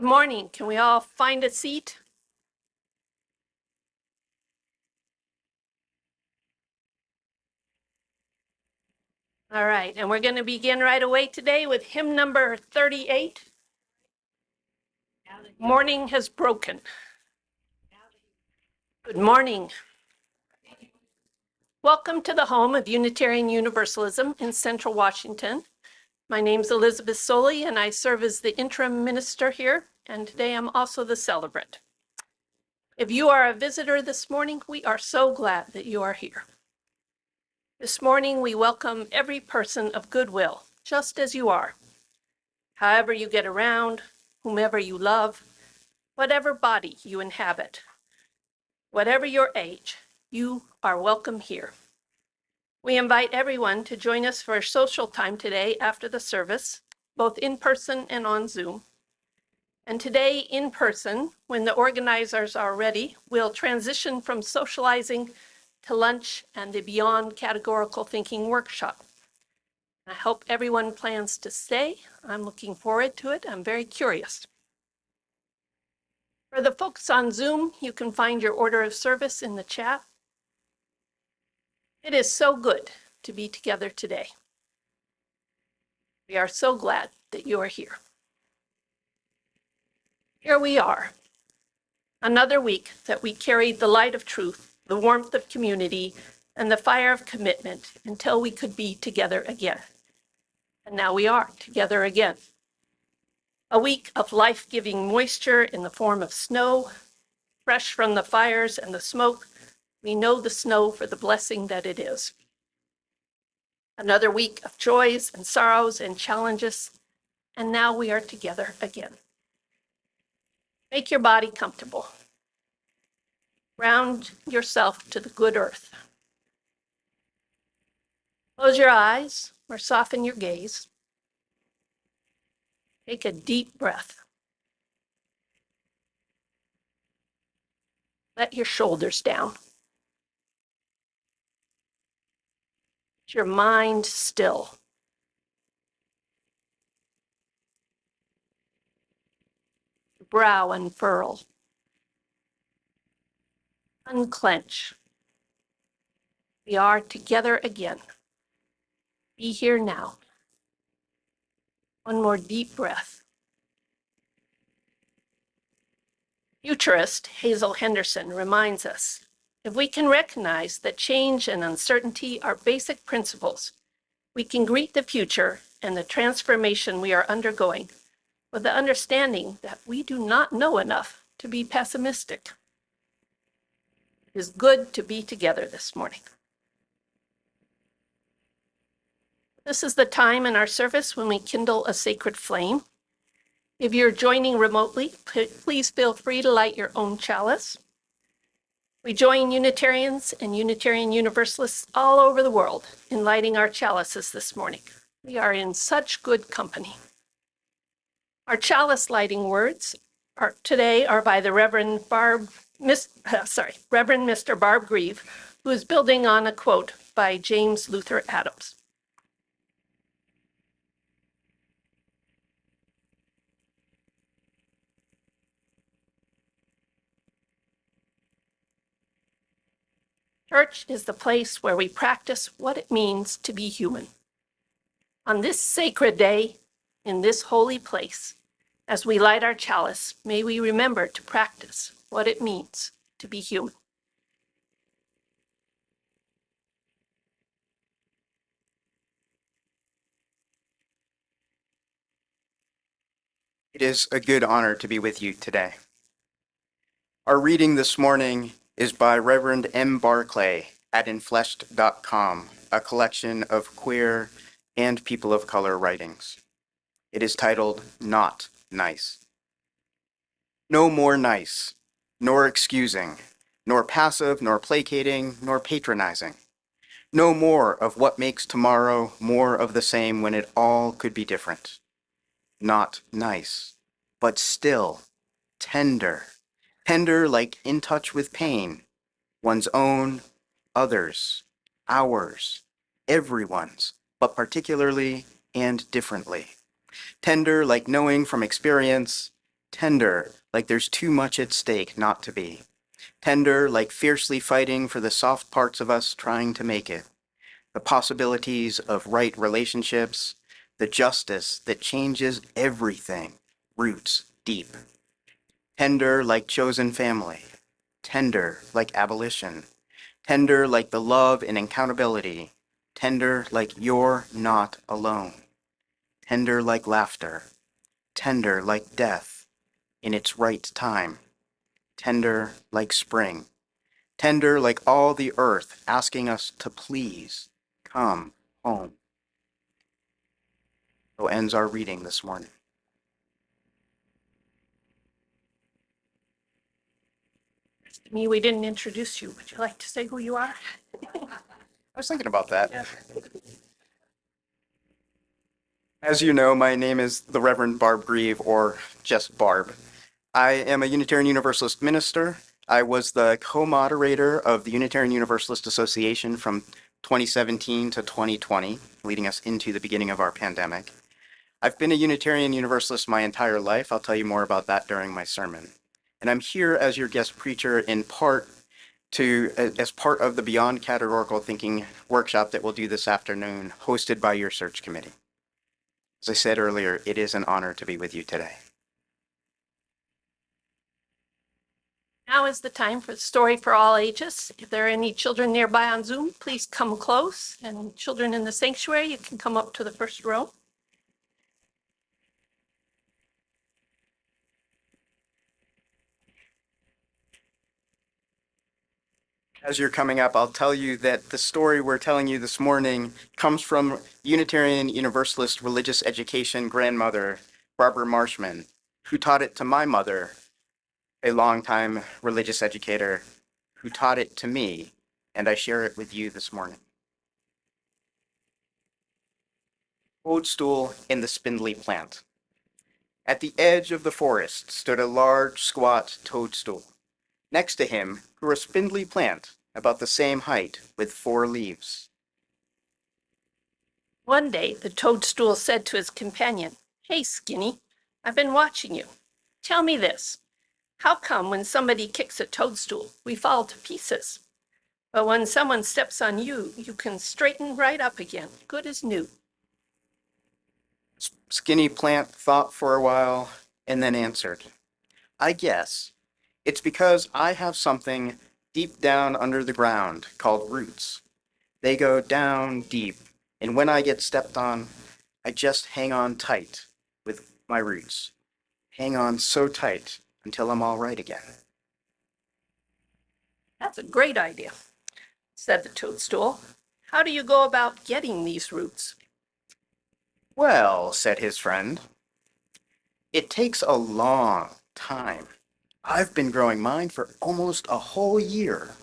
Good morning. Can we all find a seat? All right, and we're going to begin right away today with hymn number 38. Morning has broken. Good morning. Welcome to the home of Unitarian Universalism in Central Washington. My name's Elizabeth Sollie, and I serve as the interim minister here, and today I'm also the celebrant. If you are a visitor this morning, we are so glad that you are here. This morning, we welcome every person of goodwill, just as you are. However you get around, whomever you love, whatever body you inhabit, whatever your age, you are welcome here. We invite everyone to join us for a social time today after the service, both in person and on Zoom. And today, in person, when the organizers are ready, we'll transition from socializing to lunch and the Beyond Categorical Thinking workshop. I hope everyone plans to stay. I'm looking forward to it. I'm very curious. For the folks on Zoom, you can find your order of service in the chat. It is so good to be together today. We are so glad that you are here. Here we are, another week that we carried the light of truth, the warmth of community, and the fire of commitment until we could be together again. And now we are together again. A week of life-giving moisture in the form of snow, fresh from the fires and the smoke. We know the snow for the blessing that it is. Another week of joys and sorrows and challenges, and now we are together again. Make your body comfortable. Ground yourself to the good earth. Close your eyes or soften your gaze. Take a deep breath. Let your shoulders down. Let your mind still. Your brow unfurl. Unclench. We are together again. Be here now. One more deep breath. Futurist Hazel Henderson reminds us, if we can recognize that change and uncertainty are basic principles, we can greet the future and the transformation we are undergoing with the understanding that we do not know enough to be pessimistic. It is good to be together this morning. This is the time in our service when we kindle a sacred flame. If you're joining remotely, please feel free to light your own chalice. We join Unitarians and Unitarian Universalists all over the world in lighting our chalices this morning. We are in such good company. Our chalice lighting words today are by the Reverend Mr. Barb Greve, who is building on a quote by James Luther Adams. Church is the place where we practice what it means to be human. On this sacred day, in this holy place, as we light our chalice, may we remember to practice what it means to be human. It is a good honor to be with you today. Our reading this morning is by Reverend M. Barclay at infleshed.com, a collection of queer and people of color writings. It is titled, Not Nice. No more nice, nor excusing, nor passive, nor placating, nor patronizing. No more of what makes tomorrow more of the same when it all could be different. Not nice, but still tender. Tender like in touch with pain, one's own, others, ours, everyone's, but particularly and differently. Tender like knowing from experience Tender, like there's too much at stake not to be. Tender, like fiercely fighting for the soft parts of us trying to make it. The possibilities of right relationships, the justice that changes everything, roots deep. Tender like chosen family, tender like abolition, tender like the love and accountability, tender like you're not alone, tender like laughter, tender like death in its right time, tender like spring, tender like all the earth asking us to please come home. So ends our reading this morning. To me, we didn't introduce you. Would you like to say who you are? I was thinking about that. Yeah. As you know, my name is the Reverend Barb Greve, or just Barb. I am a Unitarian Universalist minister. I was the co-moderator of the Unitarian Universalist Association from 2017 to 2020, leading us into the beginning of our pandemic. I've been a Unitarian Universalist my entire life. I'll tell you more about that during my sermon. And I'm here as your guest preacher in part as part of the Beyond Categorical Thinking workshop that we'll do this afternoon, hosted by your search committee. As I said earlier, it is an honor to be with you today. Now is the time for the story for all ages. If there are any children nearby on Zoom, please come close. And children in the sanctuary, you can come up to the first row. As you're coming up, I'll tell you that the story we're telling you this morning comes from Unitarian Universalist religious education grandmother, Barbara Marshman, who taught it to my mother, a longtime religious educator, who taught it to me, and I share it with you this morning. Toadstool in the spindly plant. At the edge of the forest stood a large, squat toadstool. Next to him grew a spindly plant about the same height with 4 leaves. One day, the toadstool said to his companion, "Hey, Skinny, I've been watching you. Tell me this. How come when somebody kicks a toadstool, we fall to pieces? But when someone steps on you, you can straighten right up again, good as new." Skinny Plant thought for a while and then answered, "I guess it's because I have something deep down under the ground called roots. They go down deep, and when I get stepped on, I just hang on tight with my roots. Hang on so tight until I'm all right again." "That's a great idea," said the toadstool. "How do you go about getting these roots?" "Well," said his friend, "it takes a long time. I've been growing mine for almost a whole year."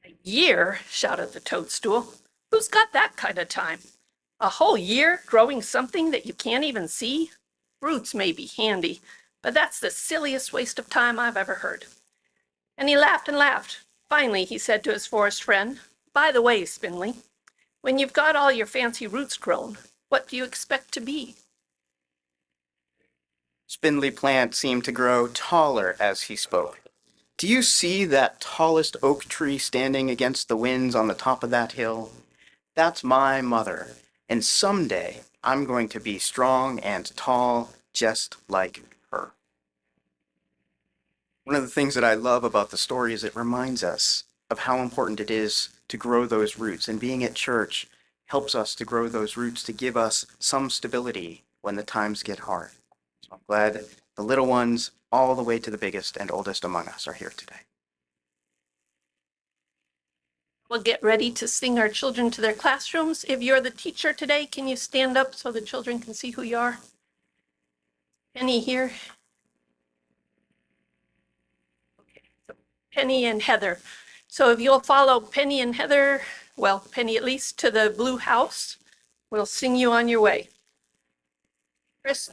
"A year?" shouted the toadstool. "Who's got that kind of time? A whole year growing something that you can't even see? Roots may be handy, but that's the silliest waste of time I've ever heard." And he laughed and laughed. Finally, he said to his forest friend, "By the way, Spindly, when you've got all your fancy roots grown, what do you expect to be?" Spindly Plant seemed to grow taller as he spoke. "Do you see that tallest oak tree standing against the winds on the top of that hill? That's my mother, and someday I'm going to be strong and tall just like her." One of the things that I love about the story is it reminds us of how important it is to grow those roots, and being at church helps us to grow those roots to give us some stability when the times get hard. So I'm glad the little ones, all the way to the biggest and oldest among us, are here today. We'll get ready to sing our children to their classrooms. If you're the teacher today, can you stand up so the children can see who you are? Penny here. Okay, so Penny and Heather. So if you'll follow Penny and Heather, well, Penny at least, to the blue house, we'll sing you on your way. Chris.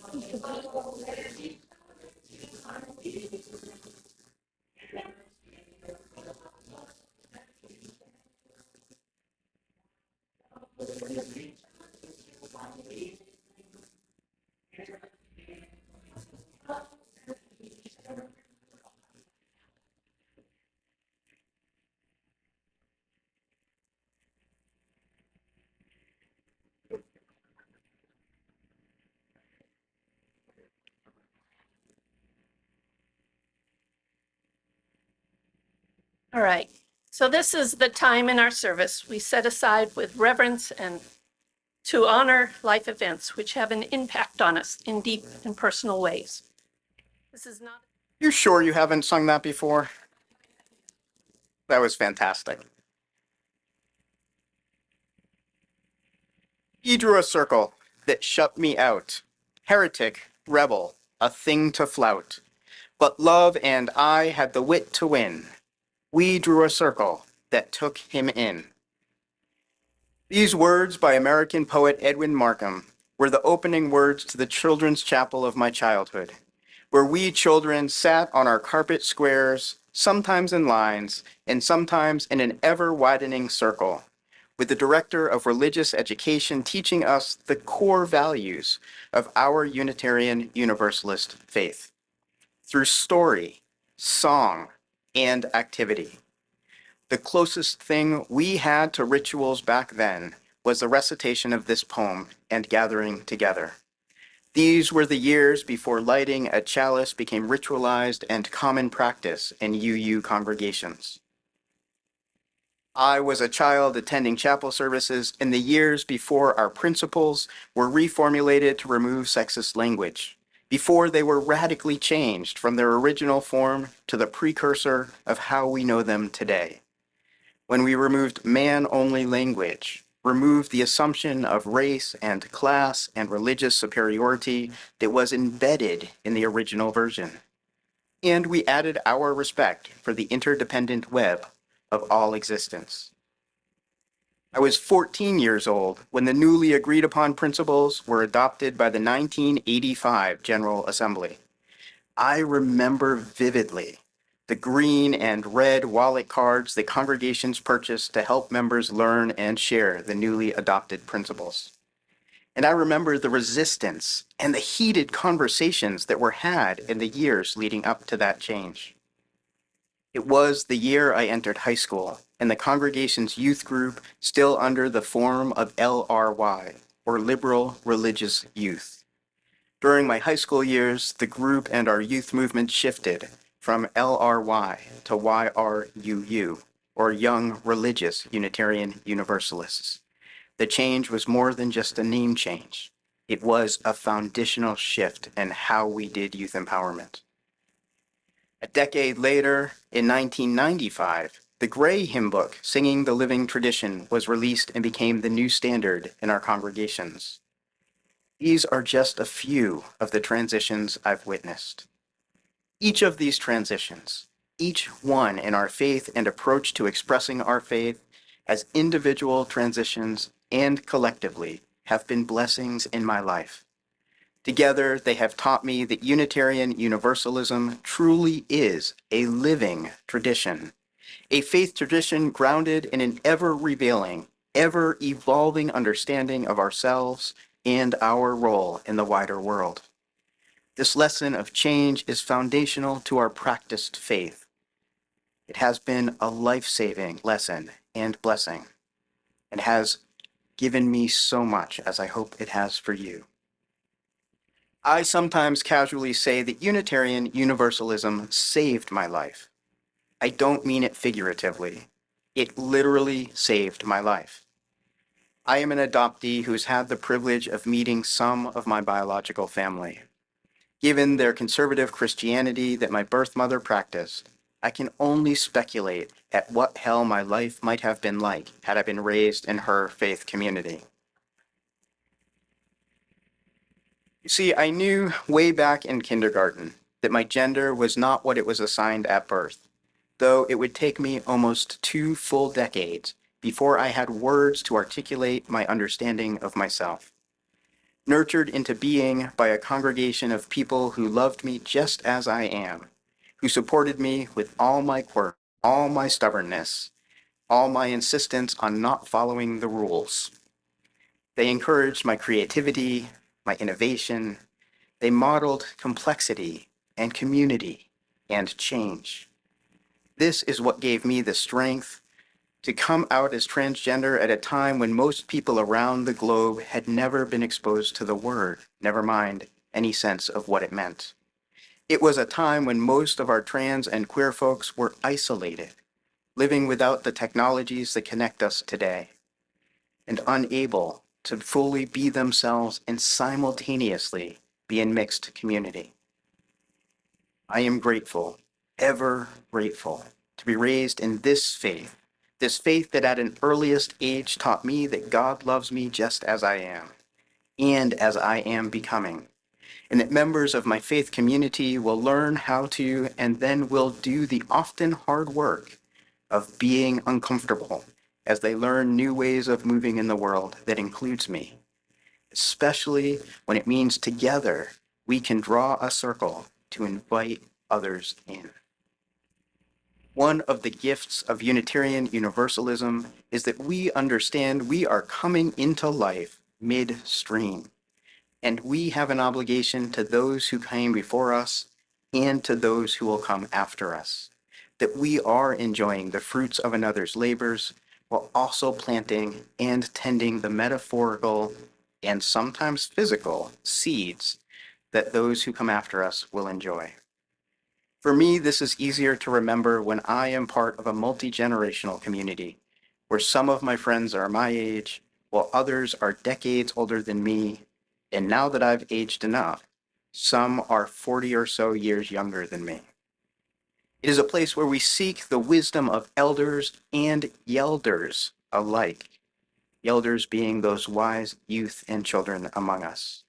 All right. So this is the time in our service we set aside with reverence and to honor life events which have an impact on us in deep and personal ways. This is not. You sure you haven't sung that before? That was fantastic. He drew a circle that shut me out. Heretic, rebel, a thing to flout. But love and I had the wit to win. We drew a circle that took him in. These words by American poet Edwin Markham were the opening words to the children's chapel of my childhood, where we children sat on our carpet squares, sometimes in lines, and sometimes in an ever-widening circle, with the director of religious education teaching us the core values of our Unitarian Universalist faith, through story, song, and activity. The closest thing we had to rituals back then was the recitation of this poem and gathering together. These were the years before lighting a chalice became ritualized and common practice in UU congregations. I was a child attending chapel services in the years before our principles were reformulated to remove sexist language, before they were radically changed from their original form to the precursor of how we know them today. When we removed man-only language, removed the assumption of race and class and religious superiority that was embedded in the original version. And we added our respect for the interdependent web of all existence. I was 14 years old when the newly agreed upon principles were adopted by the 1985 General Assembly. I remember vividly the green and red wallet cards that congregations purchased to help members learn and share the newly adopted principles. And I remember the resistance and the heated conversations that were had in the years leading up to that change. It was the year I entered high school, and the congregation's youth group still under the form of LRY, or Liberal Religious Youth. During my high school years, the group and our youth movement shifted from LRY to YRUU, or Young Religious Unitarian Universalists. The change was more than just a name change. It was a foundational shift in how we did youth empowerment. A decade later, in 1995, the Gray hymn book, Singing the Living Tradition, was released and became the new standard in our congregations. These are just a few of the transitions I've witnessed. Each of these transitions, each one in our faith and approach to expressing our faith as individual transitions and collectively, have been blessings in my life. Together, they have taught me that Unitarian Universalism truly is a living tradition, a faith tradition grounded in an ever-revealing, ever-evolving understanding of ourselves and our role in the wider world. This lesson of change is foundational to our practiced faith. It has been a life-saving lesson and blessing, and has given me so much, as I hope it has for you. I sometimes casually say that Unitarian Universalism saved my life. I don't mean it figuratively. It literally saved my life. I am an adoptee who's had the privilege of meeting some of my biological family. Given their conservative Christianity that my birth mother practiced, I can only speculate at what hell my life might have been like had I been raised in her faith community. You see, I knew way back in kindergarten that my gender was not what it was assigned at birth, though it would take me almost 2 full decades before I had words to articulate my understanding of myself. Nurtured into being by a congregation of people who loved me just as I am, who supported me with all my quirks, all my stubbornness, all my insistence on not following the rules. They encouraged my creativity, my innovation. They modeled complexity and community and change. This is what gave me the strength to come out as transgender at a time when most people around the globe had never been exposed to the word, never mind any sense of what it meant. It was a time when most of our trans and queer folks were isolated, living without the technologies that connect us today, and unable to fully be themselves and simultaneously be in mixed community. I am grateful, ever grateful, to be raised in this faith that at an earliest age taught me that God loves me just as I am, and as I am becoming, and that members of my faith community will learn how to and then will do the often hard work of being uncomfortable as they learn new ways of moving in the world that includes me, especially when it means together we can draw a circle to invite others in. One of the gifts of Unitarian Universalism is that we understand we are coming into life midstream, and we have an obligation to those who came before us and to those who will come after us, that we are enjoying the fruits of another's labors while also planting and tending the metaphorical and sometimes physical seeds that those who come after us will enjoy. For me, this is easier to remember when I am part of a multi-generational community where some of my friends are my age, while others are decades older than me, and now that I've aged enough, some are 40 or so years younger than me. It is a place where we seek the wisdom of elders and yelders alike, yelders being those wise youth and children among us.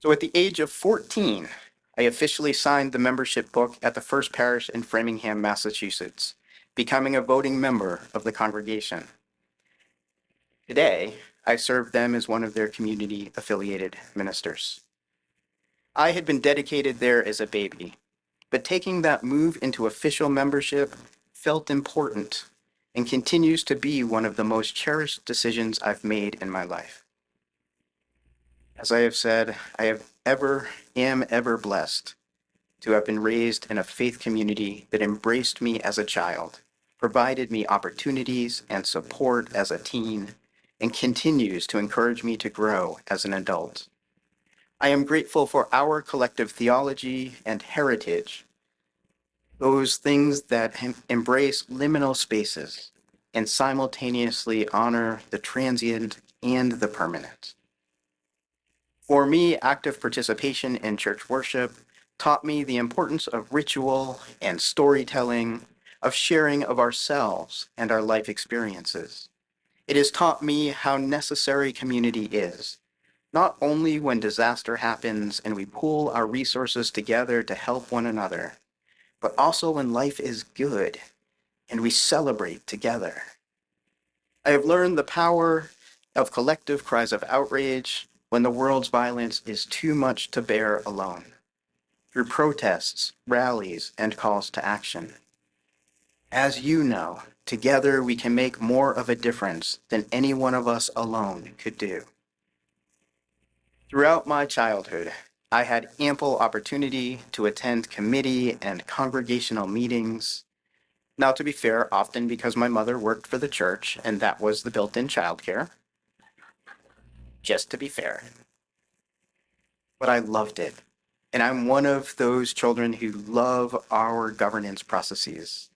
So at the age of 14, I officially signed the membership book at the First Parish in Framingham, Massachusetts, becoming a voting member of the congregation. Today, I serve them as one of their community-affiliated ministers. I had been dedicated there as a baby, but taking that move into official membership felt important and continues to be one of the most cherished decisions I've made in my life. As I have said, I am ever blessed to have been raised in a faith community that embraced me as a child, provided me opportunities and support as a teen, and continues to encourage me to grow as an adult. I am grateful for our collective theology and heritage, those things that embrace liminal spaces and simultaneously honor the transient and the permanent. For me, active participation in church worship taught me the importance of ritual and storytelling, of sharing of ourselves and our life experiences. It has taught me how necessary community is, not only when disaster happens and we pool our resources together to help one another, but also when life is good and we celebrate together. I have learned the power of collective cries of outrage when the world's violence is too much to bear alone, through protests, rallies, and calls to action. As you know, together we can make more of a difference than any one of us alone could do. Throughout my childhood, I had ample opportunity to attend committee and congregational meetings. Now, to be fair, often because my mother worked for the church and that was the built-in childcare. Just to be fair. But I loved it. And I'm one of those children who love our governance processes.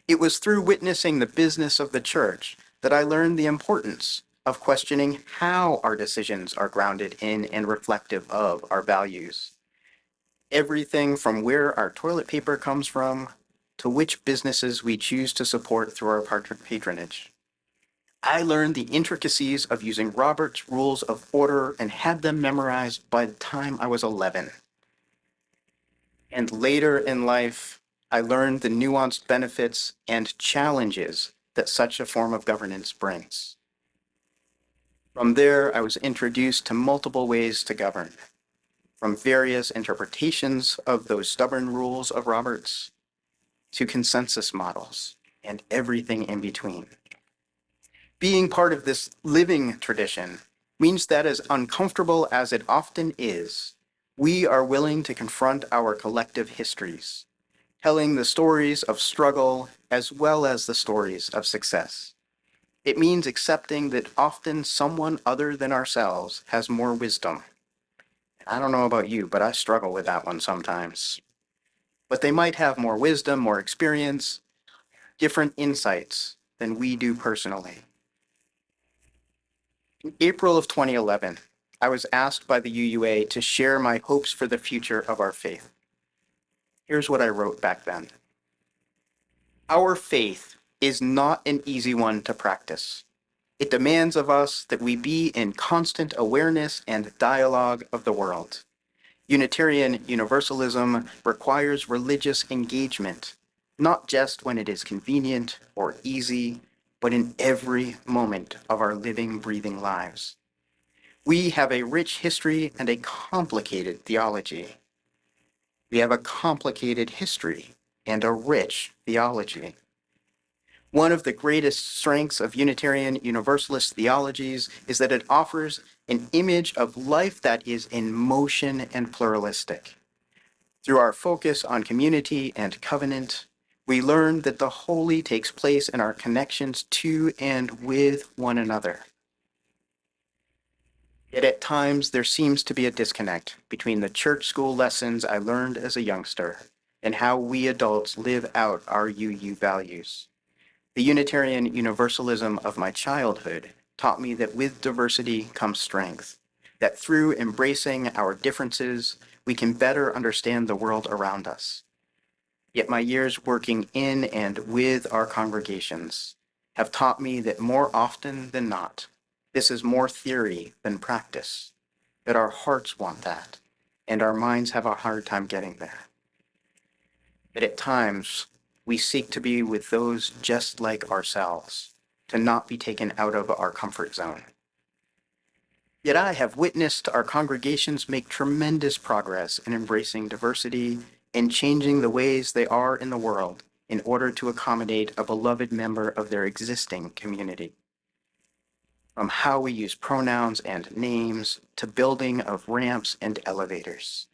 It was through witnessing the business of the church that I learned the importance of questioning how our decisions are grounded in and reflective of our values. Everything from where our toilet paper comes from to which businesses we choose to support through our patronage. I learned the intricacies of using Robert's Rules of Order and had them memorized by the time I was 11. And later in life, I learned the nuanced benefits and challenges that such a form of governance brings. From there, I was introduced to multiple ways to govern, from various interpretations of those stubborn rules of Robert's to consensus models and everything in between. Being part of this living tradition means that as uncomfortable as it often is, we are willing to confront our collective histories, telling the stories of struggle as well as the stories of success. It means accepting that often someone other than ourselves has more wisdom. I don't know about you, but I struggle with that one sometimes. But they might have more wisdom, more experience, different insights than we do personally. In April of 2011, I was asked by the UUA to share my hopes for the future of our faith. Here's what I wrote back then. Our faith is not an easy one to practice. It demands of us that we be in constant awareness and dialogue of the world. Unitarian Universalism requires religious engagement, not just when it is convenient or easy, but in every moment of our living, breathing lives. We have a rich history and a complicated theology. We have a complicated history and a rich theology. One of the greatest strengths of Unitarian Universalist theologies is that it offers an image of life that is in motion and pluralistic. Through our focus on community and covenant, we learn that the holy takes place in our connections to and with one another. Yet at times there seems to be a disconnect between the church school lessons I learned as a youngster and how we adults live out our UU values. The Unitarian Universalism of my childhood taught me that with diversity comes strength, that through embracing our differences, we can better understand the world around us. Yet my years working in and with our congregations have taught me that more often than not, this is more theory than practice, that our hearts want that, and our minds have a hard time getting there. That at times, we seek to be with those just like ourselves, to not be taken out of our comfort zone. Yet I have witnessed our congregations make tremendous progress in embracing diversity and changing the ways they are in the world in order to accommodate a beloved member of their existing community. From how we use pronouns and names to building of ramps and elevators.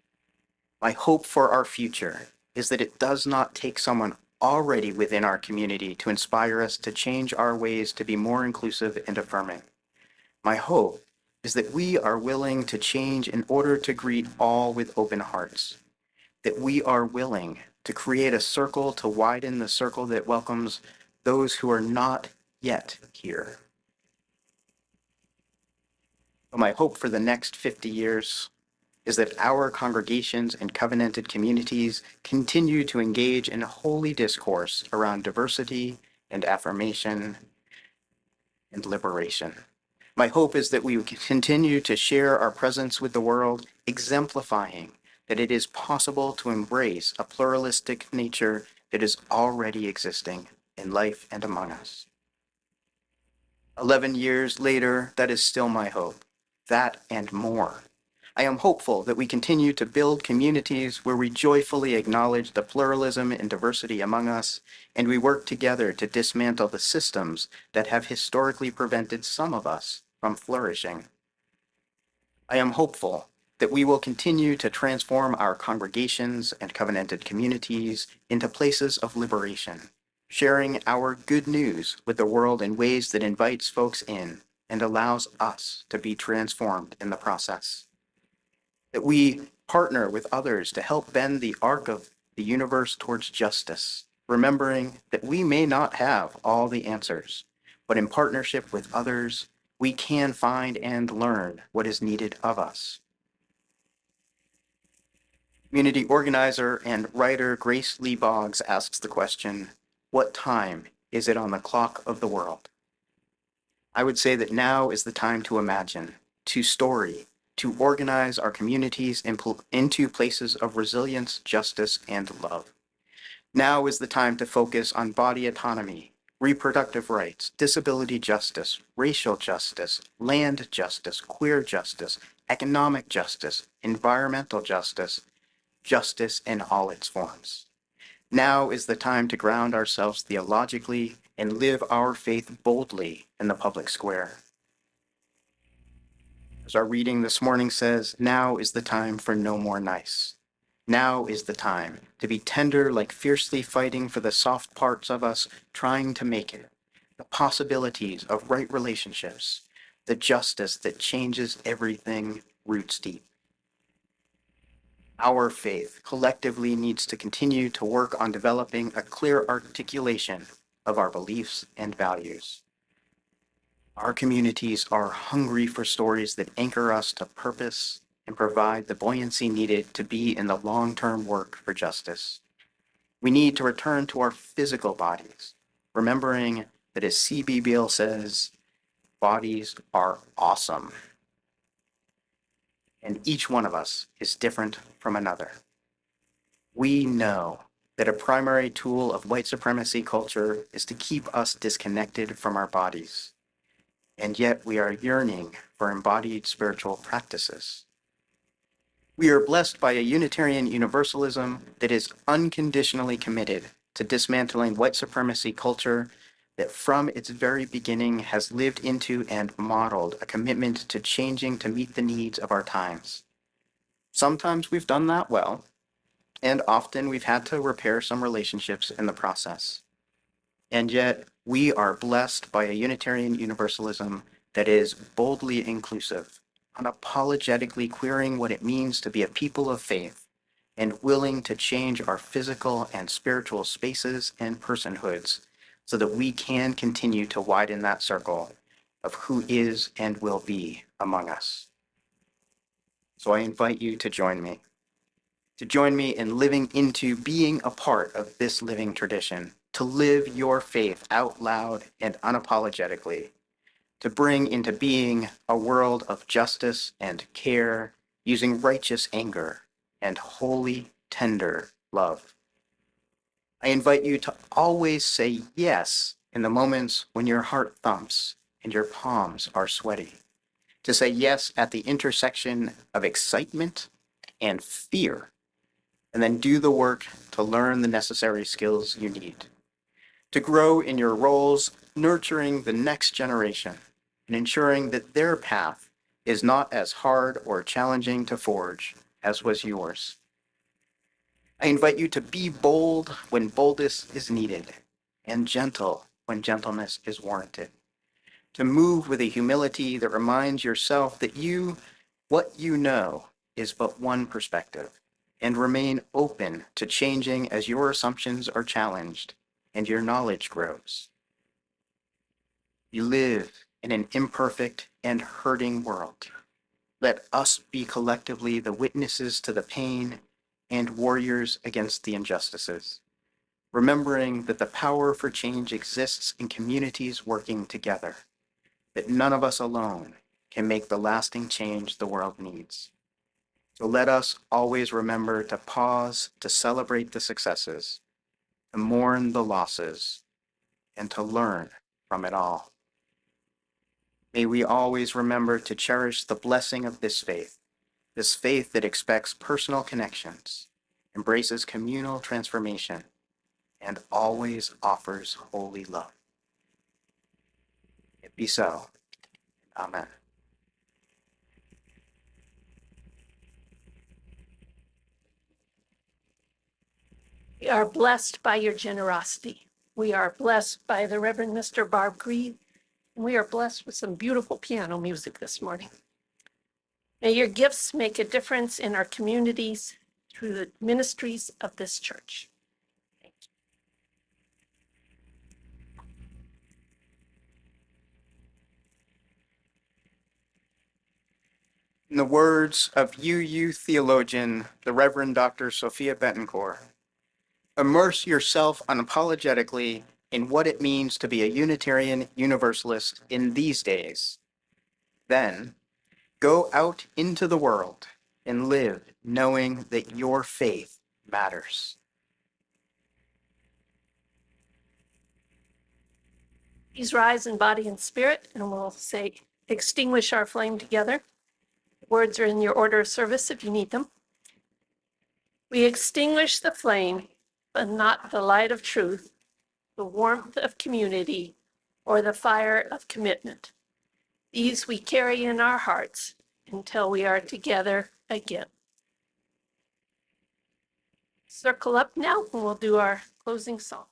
My hope for our future is that it does not take someone already within our community to inspire us to change our ways to be more inclusive and affirming. My hope is that we are willing to change in order to greet all with open hearts, that we are willing to create a circle to widen the circle that welcomes those who are not yet here. But my hope for the next 50 years is that our congregations and covenanted communities continue to engage in holy discourse around diversity and affirmation and liberation. My hope is that we continue to share our presence with the world, exemplifying that it is possible to embrace a pluralistic nature that is already existing in life and among us. 11 years later, that is still my hope, that and more. I am hopeful that we continue to build communities where we joyfully acknowledge the pluralism and diversity among us, and we work together to dismantle the systems that have historically prevented some of us from flourishing. I am hopeful that we will continue to transform our congregations and covenanted communities into places of liberation, sharing our good news with the world in ways that invites folks in and allows us to be transformed in the process. That we partner with others to help bend the arc of the universe towards justice, remembering that we may not have all the answers, but in partnership with others, we can find and learn what is needed of us. Community organizer and writer Grace Lee Boggs asks the question, what time is it on the clock of the world? I would say that now is the time to imagine, to story, to organize our communities into places of resilience, justice, and love. Now is the time to focus on body autonomy, reproductive rights, disability justice, racial justice, land justice, queer justice, economic justice, environmental justice, justice in all its forms. Now is the time to ground ourselves theologically and live our faith boldly in the public square. As our reading this morning says, now is the time for no more nice. Now is the time to be tender like fiercely fighting for the soft parts of us, trying to make it, the possibilities of right relationships, the justice that changes everything roots deep. Our faith collectively needs to continue to work on developing a clear articulation of our beliefs and values. Our communities are hungry for stories that anchor us to purpose and provide the buoyancy needed to be in the long-term work for justice. We need to return to our physical bodies, remembering that as C.B. Beale says, bodies are awesome. And each one of us is different from another. We know that a primary tool of white supremacy culture is to keep us disconnected from our bodies. And yet we are yearning for embodied spiritual practices. We are blessed by a Unitarian Universalism that is unconditionally committed to dismantling white supremacy culture that from its very beginning has lived into and modeled a commitment to changing to meet the needs of our times. Sometimes we've done that well, and often we've had to repair some relationships in the process. And yet, we are blessed by a Unitarian Universalism that is boldly inclusive, unapologetically queering what it means to be a people of faith, and willing to change our physical and spiritual spaces and personhoods so that we can continue to widen that circle of who is and will be among us. So I invite you to join me in living into being a part of this living tradition, to live your faith out loud and unapologetically, to bring into being a world of justice and care using righteous anger and holy, tender love. I invite you to always say yes in the moments when your heart thumps and your palms are sweaty, to say yes at the intersection of excitement and fear, and then do the work to learn the necessary skills you need, to grow in your roles, nurturing the next generation and ensuring that their path is not as hard or challenging to forge as was yours. I invite you to be bold when boldness is needed and gentle when gentleness is warranted, to move with a humility that reminds yourself that what you know is but one perspective, and remain open to changing as your assumptions are challenged and your knowledge grows. We live in an imperfect and hurting world. Let us be collectively the witnesses to the pain and warriors against the injustices, remembering that the power for change exists in communities working together, that none of us alone can make the lasting change the world needs. So let us always remember to pause, to celebrate the successes, to mourn the losses, and to learn from it all. May we always remember to cherish the blessing of this faith that expects personal connections, embraces communal transformation, and always offers holy love. It be so. Amen. We are blessed by your generosity. We are blessed by the Reverend Mr. Barb Greve, and we are blessed with some beautiful piano music this morning. May your gifts make a difference in our communities through the ministries of this church. Thank you. In the words of UU theologian, the Reverend Dr. Sophia Betancourt, immerse yourself unapologetically in what it means to be a Unitarian Universalist in these days. Then, go out into the world and live knowing that your faith matters. Please rise in body and spirit, and we'll say, extinguish our flame together. Words are in your order of service if you need them. We extinguish the flame, but not the light of truth, the warmth of community, or the fire of commitment. These we carry in our hearts until we are together again. Circle up now, and we'll do our closing song.